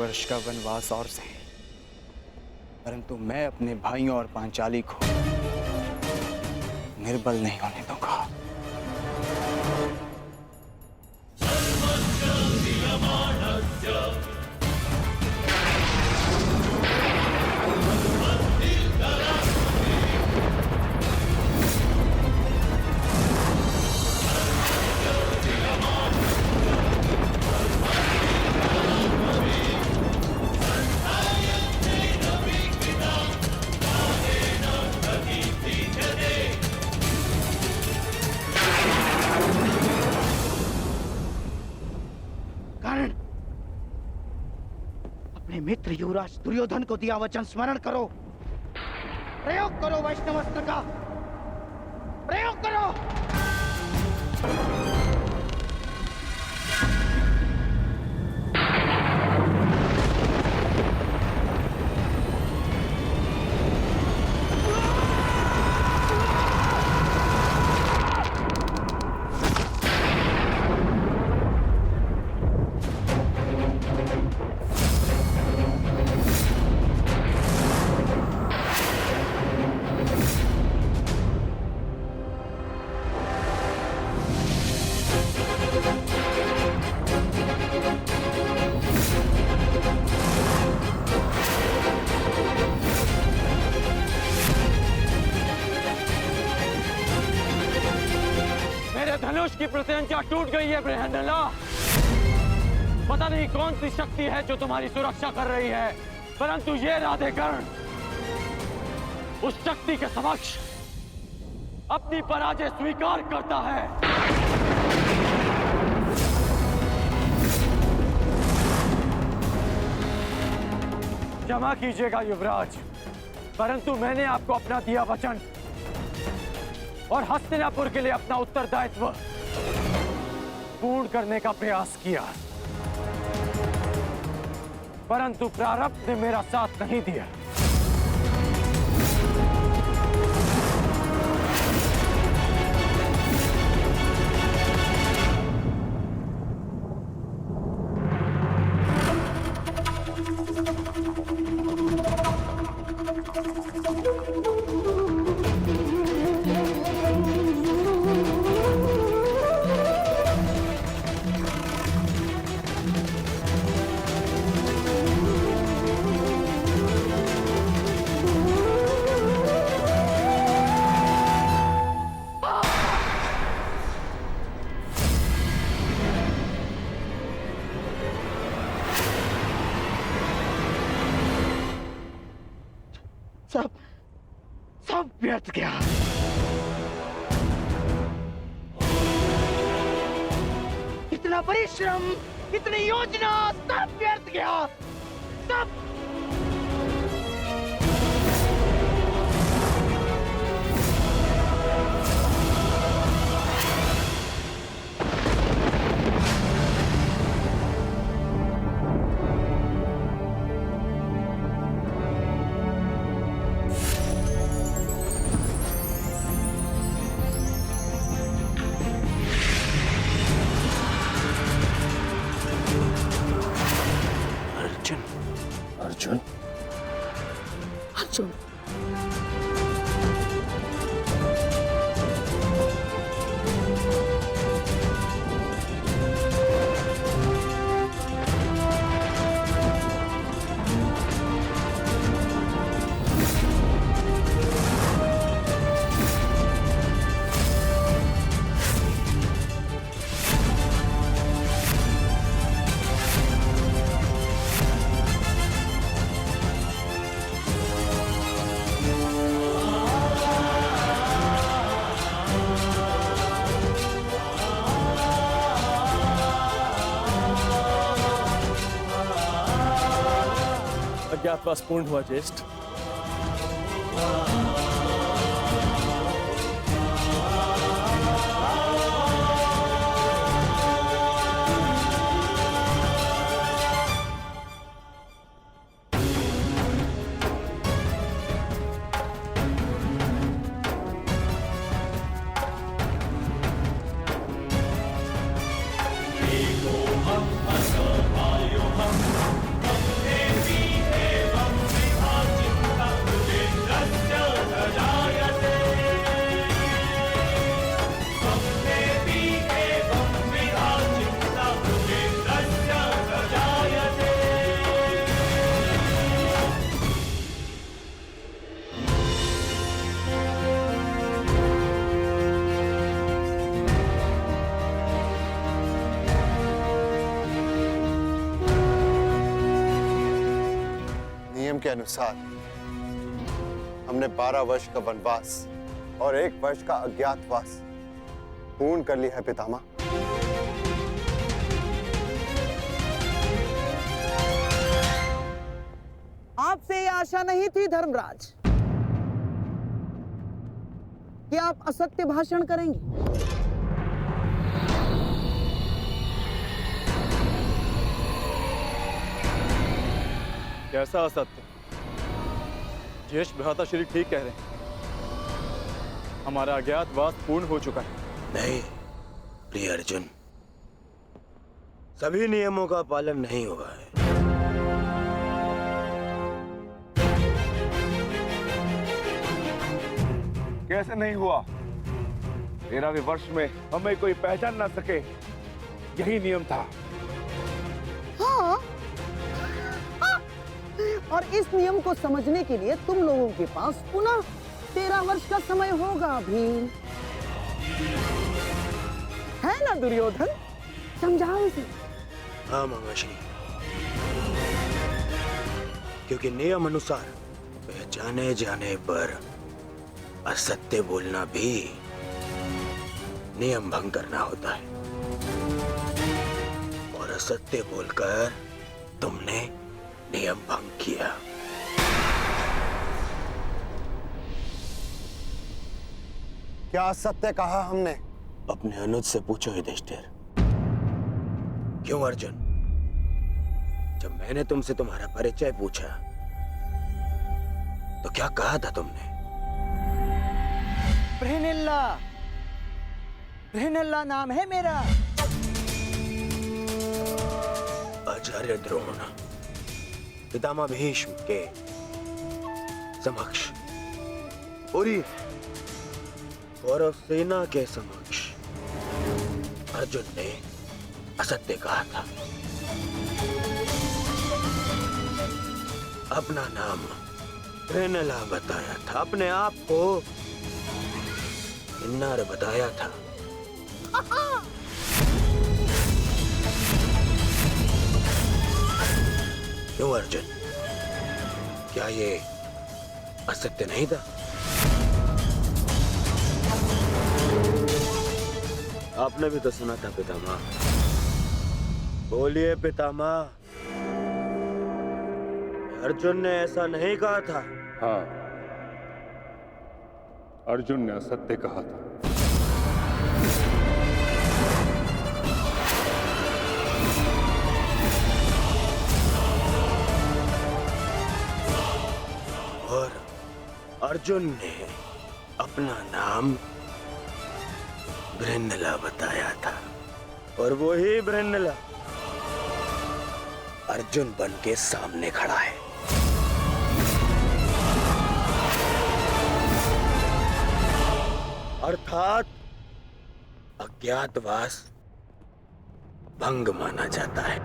वर्ष का वनवास और सहे, परंतु मैं अपने भाइयों और पांचाली को निर्बल नहीं होने दूंगा। अपने मित्र युवराज दुर्योधन को दिया वचन स्मरण करो। प्रयोग करो वैष्णवास्त्र का, प्रयोग करो। धनुष की प्रत्यंचा टूट गई है बृहन्नला। पता नहीं कौन सी शक्ति है जो तुम्हारी सुरक्षा कर रही है, परंतु ये राधेकर्ण उस शक्ति के समक्ष अपनी पराजय स्वीकार करता है। क्षमा कीजिएगा युवराज, परंतु मैंने आपको अपना दिया वचन और हस्तिनापुर के लिए अपना उत्तरदायित्व पूर्ण करने का प्रयास किया, परंतु प्रारब्ध ने मेरा साथ नहीं दिया। सब व्यर्थ गया। इतना परिश्रम, इतनी योजना, सब व्यर्थ गया। सब अर्जुन, अर्जुन, अज्ञातवास पूर्ण हुआ ज्येष्ठ। के अनुसार हमने 12 वर्ष का वनवास और 1 वर्ष का अज्ञातवास पूर्ण कर लिया है पितामह। आपसे ये आशा नहीं थी धर्मराज कि आप असत्य भाषण करेंगे। कैसा असत्य? ज्येष्ठ भ्राता श्री ठीक कह रहे हैं। हमारा अज्ञातवास पूर्ण हो चुका है। नहीं प्रिय अर्जुन, सभी नियमों का पालन नहीं हुआ है। कैसे नहीं हुआ? 13वें वर्ष में हमें कोई पहचान ना सके, यही नियम था। हाँ। और इस नियम को समझने के लिए तुम लोगों के पास पुनः 13 वर्ष का समय होगा भीम, है ना दुर्योधन? समझाओ इसे। हाँ मामाश्री, क्योंकि नियम अनुसार पहचाने जाने पर असत्य बोलना भी नियम भंग करना होता है, और असत्य बोलकर तुमने नियम भंग किया। क्या सत्य कहा हमने? अपने अनुज से पूछो युधिष्ठिर। क्यों अर्जुन, जब मैंने तुमसे तुम्हारा परिचय पूछा तो क्या कहा था तुमने? बृहनल्ला नाम है मेरा। आचार्य द्रोण पितामह भीष्म के समक्ष, पूरी कौरव सेना के समक्ष अर्जुन ने असत्य कहा था। अपना नाम बृहनला बताया था, अपने आप को किन्नर बताया था। क्यों अर्जुन, क्या ये असत्य नहीं था? आपने भी तो सुना था पितामह। बोलिए पितामह, अर्जुन ने ऐसा नहीं कहा था। हाँ, अर्जुन ने असत्य कहा था। और अर्जुन ने अपना नाम बृहनला बताया था, और वो ही बृहनला अर्जुन बन के सामने खड़ा है। अर्थात अज्ञातवास भंग माना जाता है।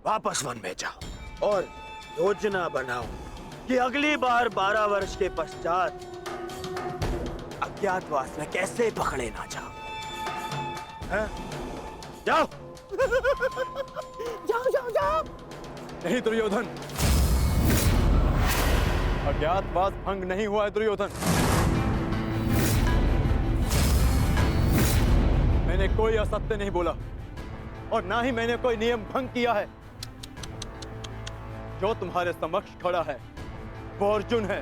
वापस वन में जाओ और योजना बनाओ कि अगली बार 12 वर्ष के पश्चात अज्ञातवास में कैसे पकड़े ना जाओ। हैं? जाओ। जाओ जाओ जाओ। नहीं दुर्योधन, अज्ञातवास भंग नहीं हुआ है दुर्योधन। मैंने कोई असत्य नहीं बोला और ना ही मैंने कोई नियम भंग किया है। जो तुम्हारे समक्ष खड़ा है वो अर्जुन है,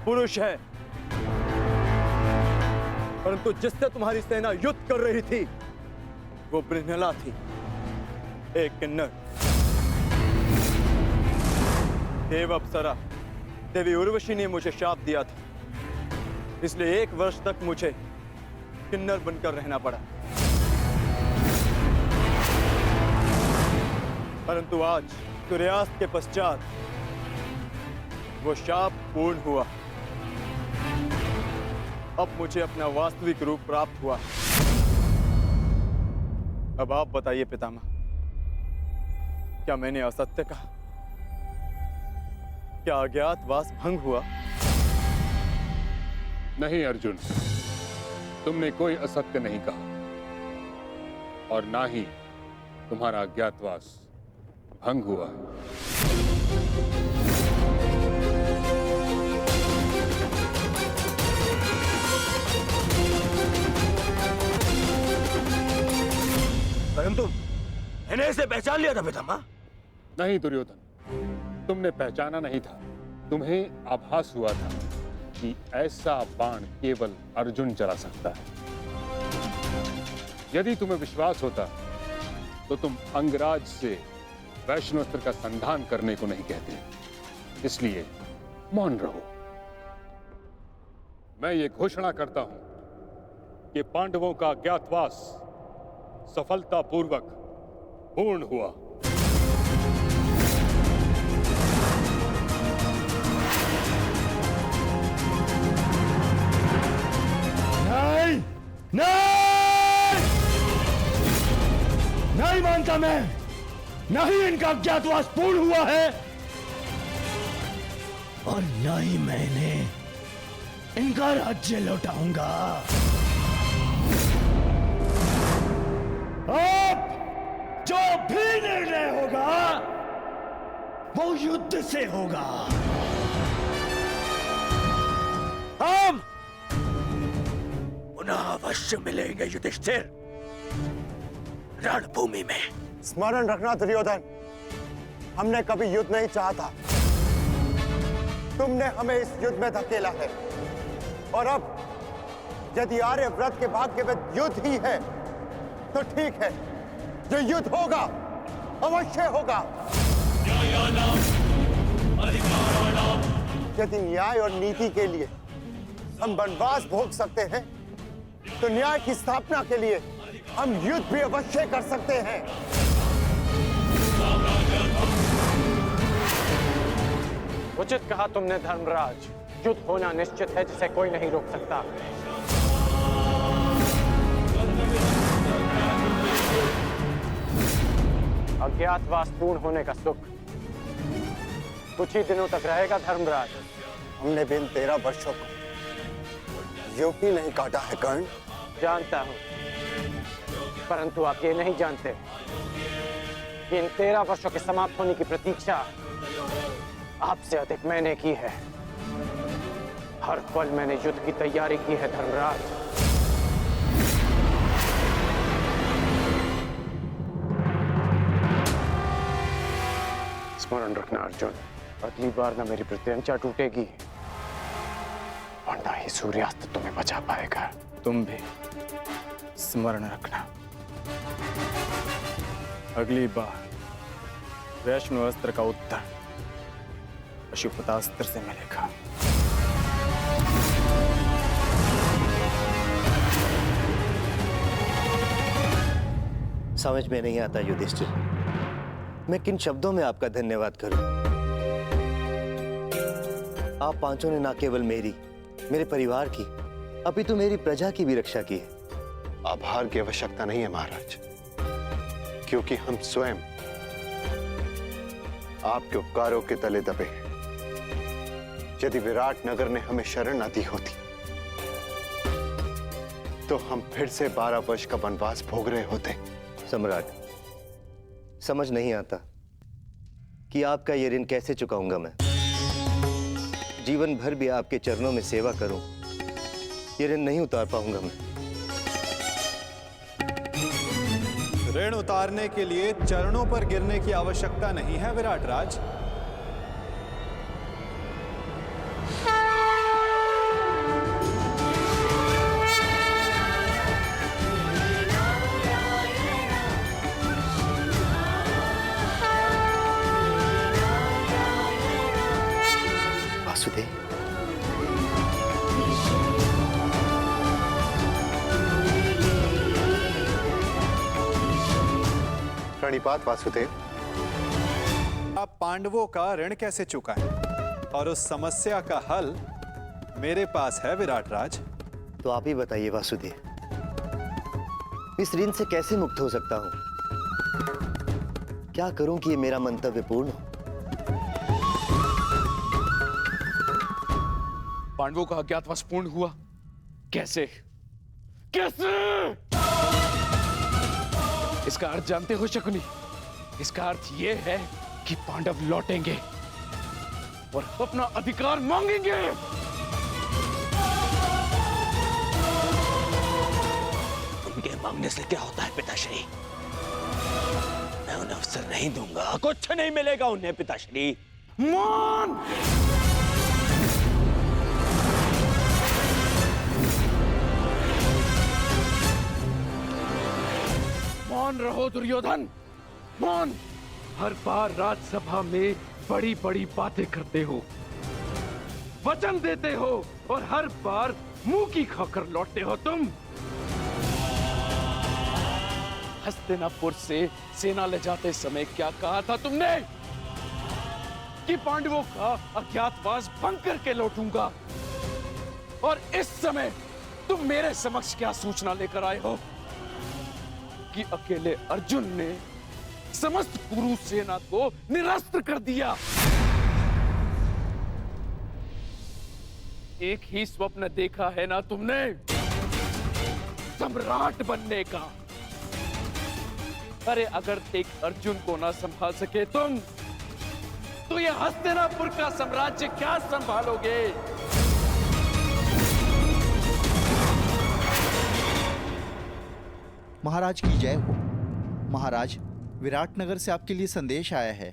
पुरुष है, परंतु जिससे तुम्हारी सेना युद्ध कर रही थी वो बृहनला थी, एक किन्नर। देव अप्सरा देवी उर्वशी ने मुझे शाप दिया था, इसलिए 1 वर्ष तक मुझे किन्नर बनकर रहना पड़ा। परंतु आज सूर्यास्त के पश्चात वो शाप पूर्ण हुआ। अब मुझे अपना वास्तविक रूप प्राप्त हुआ। अब आप बताइए पितामह, क्या मैंने असत्य कहा? क्या अज्ञातवास भंग हुआ? नहीं अर्जुन, तुमने कोई असत्य नहीं कहा और ना ही तुम्हारा अज्ञातवास भंग हुआ है। परंतु मैंने इसे पहचान लिया था पितामह। नहीं दुर्योधन, तुमने पहचाना नहीं था। तुम्हें आभास हुआ था कि ऐसा बाण केवल अर्जुन चला सकता है। यदि तुम्हें विश्वास होता तो तुम अंगराज से वैष्णोस्त्र का संधान करने को नहीं कहते। इसलिए मौन रहो। मैं ये घोषणा करता हूं कि पांडवों का अज्ञातवास सफलतापूर्वक पूर्ण हुआ। नहीं नहीं मानता मैं। नहीं इनका अज्ञातवास पूर्ण हुआ है और न ही मैंने इनका राज्य लौटाऊंगा। अब जो भी निर्णय होगा वो युद्ध से होगा। हम पुनः अवश्य मिलेंगे युधिष्ठिर, रणभूमि में। स्मरण रखना दुर्योधन, हमने कभी युद्ध नहीं चाहा। तुमने हमें इस युद्ध में धकेला है और अब यदि आर्यव्रत के भाग्य में युद्ध ही है तो ठीक है, जो युद्ध होगा अवश्य होगा। यदि न्याय और नीति के लिए हम वनवास भोग सकते हैं तो न्याय की स्थापना के लिए हम युद्ध भी अवश्य कर सकते हैं। उचित कहा तुमने धर्मराज। युद्ध होना निश्चित है जिसे कोई नहीं रोक सकता। अज्ञातवास पूर्ण होने का सुख कुछ ही दिनों तक रहेगा धर्मराज। हमने बिन 13 वर्षों को यूं ही नहीं काटा है कर्ण। जानता हूं, परंतु आप ये नहीं जानते कि इन 13 वर्षों के समाप्त होने की प्रतीक्षा आपसे अधिक मैंने की है। हर पल मैंने युद्ध की तैयारी की है धर्मराज। स्मरण रखना अर्जुन, अगली बार ना मेरी प्रत्यंचा टूटेगी और ना ही सूर्यास्त तुम्हें बचा पाएगा। तुम भी स्मरण रखना, अगली बार वैष्णव अस्त्र का उत्तर पशुपतास्त्र से मिलेगा। समझ में नहीं आता युधिष्ठिर, मैं किन शब्दों में आपका धन्यवाद करूं। आप पांचों ने ना केवल मेरी, मेरे परिवार की, अपितु मेरी प्रजा की भी रक्षा की है। आभार की आवश्यकता नहीं है महाराज, क्योंकि हम स्वयं आपके उपकारों के तले दबे हैं। यदि विराट नगर ने हमें शरण न दी होती तो हम फिर से 12 वर्ष का वनवास भोग रहे होते। सम्राट, समझ नहीं आता कि आपका ये ऋण कैसे चुकाऊंगा मैं। जीवन भर भी आपके चरणों में सेवा करूं, ये ऋण नहीं उतार पाऊंगा मैं। ऋण उतारने के लिए चरणों पर गिरने की आवश्यकता नहीं है विराट राज। वासुदेव, प्रणिपात वासुदेव। आप पांडवों का ऋण कैसे चुका है और उस समस्या का हल मेरे पास है विराट राज। तो आप ही बताइए वासुदेव, इस ऋण से कैसे मुक्त हो सकता हूं? क्या करूं कि ये मेरा मंतव्य पूर्ण हो? पांडवों का अज्ञातवास पूर्ण हुआ कैसे? कैसे? इसका अर्थ जानते हो शकुनी? इसका अर्थ यह है कि पांडव लौटेंगे और अपना अधिकार मांगेंगे। उनके मांगने से क्या होता है पिताश्री? मैं उन्हें अवसर नहीं दूंगा, कुछ नहीं मिलेगा उन्हें पिताश्री। मौन! मौन रहो दुर्योधन, मौन। हर बार राज्यसभा में बड़ी बड़ी बातें करते हो, वचन देते हो और हर बार मुंह की खाकर लौटते हो तुम। हस्तिनापुर से सेना ले जाते समय क्या कहा था तुमने? कि पांडवों का अज्ञातवास भंग करके लौटूंगा। और इस समय तुम मेरे समक्ष क्या सूचना लेकर आए हो? कि अकेले अर्जुन ने समस्त कुरु सेना को निरस्त्र कर दिया। एक ही स्वप्न देखा है ना तुमने, सम्राट बनने का। अरे अगर एक अर्जुन को ना संभाल सके तुम, तो ये हस्तिनापुर का साम्राज्य क्या संभालोगे? महाराज की जय हो। महाराज, विराटनगर से आपके लिए संदेश आया है।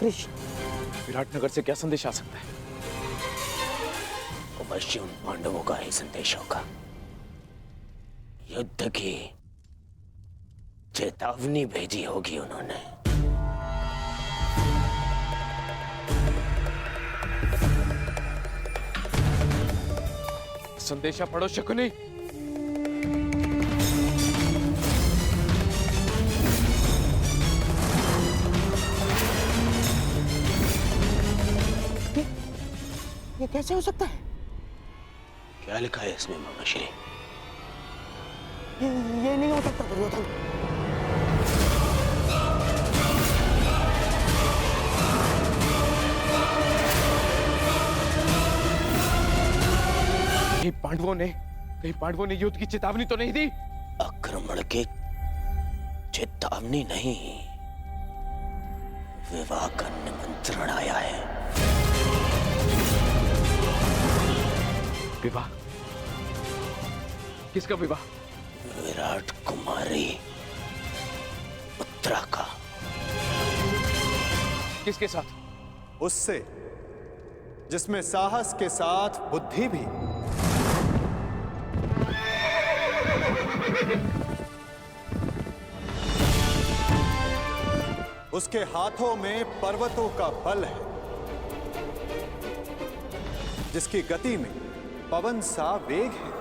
कृष्ण, विराटनगर से क्या संदेश आ सकता है? अवश्य उन पांडवों का ही संदेश होगा। युद्ध की चेतावनी भेजी होगी उन्होंने। संदेशा पढ़ो शकुनी। ये कैसे हो सकता है? क्या लिखा है इसमें मामाश्री? ये नहीं हो सकता दुर्योधन। कहीं पांडवों ने युद्ध की चेतावनी तो नहीं दी? आक्रमण की चेतावनी नहीं, विवाह का निमंत्रण आया है। विवाह? किसका विवाह? विराट कुमारी उत्तरा का। किसके साथ? उससे जिसमें साहस के साथ बुद्धि भी। उसके हाथों में पर्वतों का बल है, जिसकी गति में पवन सा वेग है।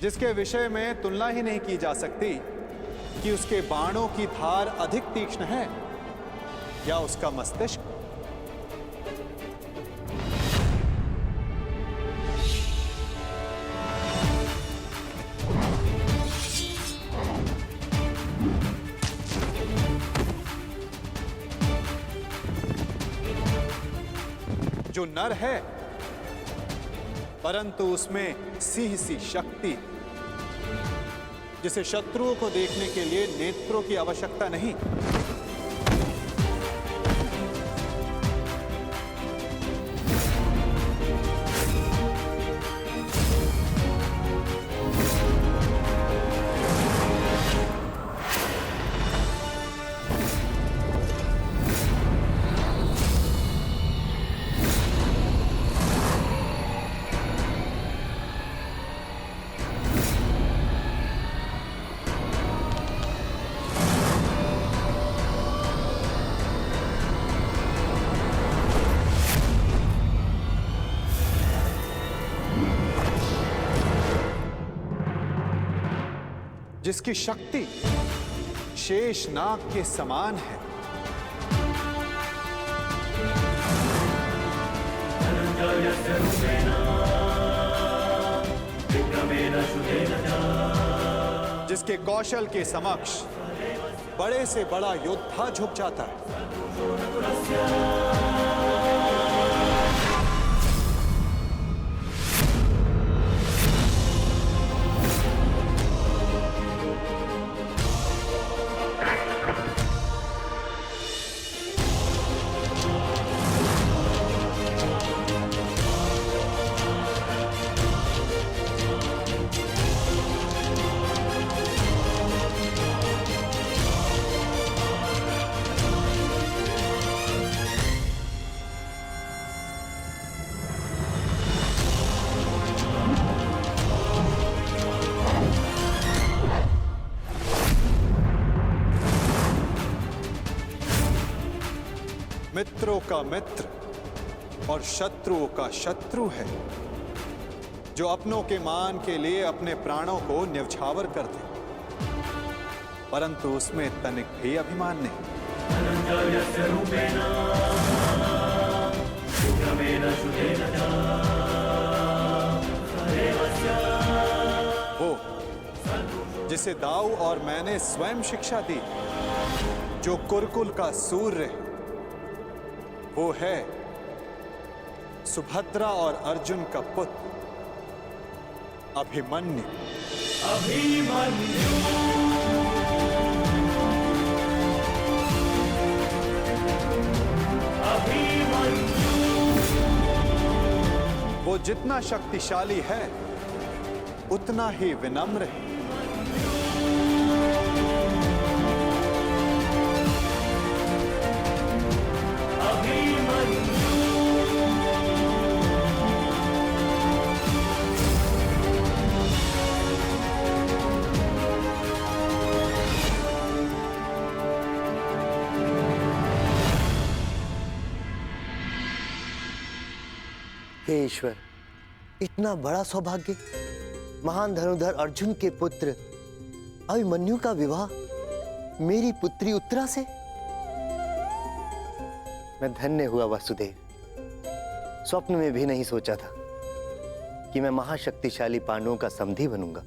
जिसके विषय में तुलना ही नहीं की जा सकती कि उसके बाणों की धार अधिक तीक्ष्ण है या उसका मस्तिष्क। जो नर है, परंतु उसमें सिंह सी शक्ति, जिसे शत्रुओं को देखने के लिए नेत्रों की आवश्यकता नहीं। जिसकी शक्ति शेष नाग के समान है, जिसके कौशल के समक्ष बड़े से बड़ा योद्धा झुक जाता है। मित्रों का मित्र और शत्रुओं का शत्रु है, जो अपनों के मान के लिए अपने प्राणों को न्यौछावर कर दे, परंतु उसमें तनिक भी अभिमान नहीं। वो जिसे दाऊ और मैंने स्वयं शिक्षा दी, जो कुरुकुल का सूर्य है, वो है सुभद्रा और अर्जुन का पुत्र अभिमन्यु। वो जितना शक्तिशाली है उतना ही विनम्र है। हे ईश्वर, इतना बड़ा सौभाग्य, महान धनुर्धर अर्जुन के पुत्र अभिमन्यु का विवाह मेरी पुत्री उत्तरा से। मैं धन्य हुआ वासुदेव। स्वप्न में भी नहीं सोचा था कि मैं महाशक्तिशाली पांडवों का समधी बनूंगा।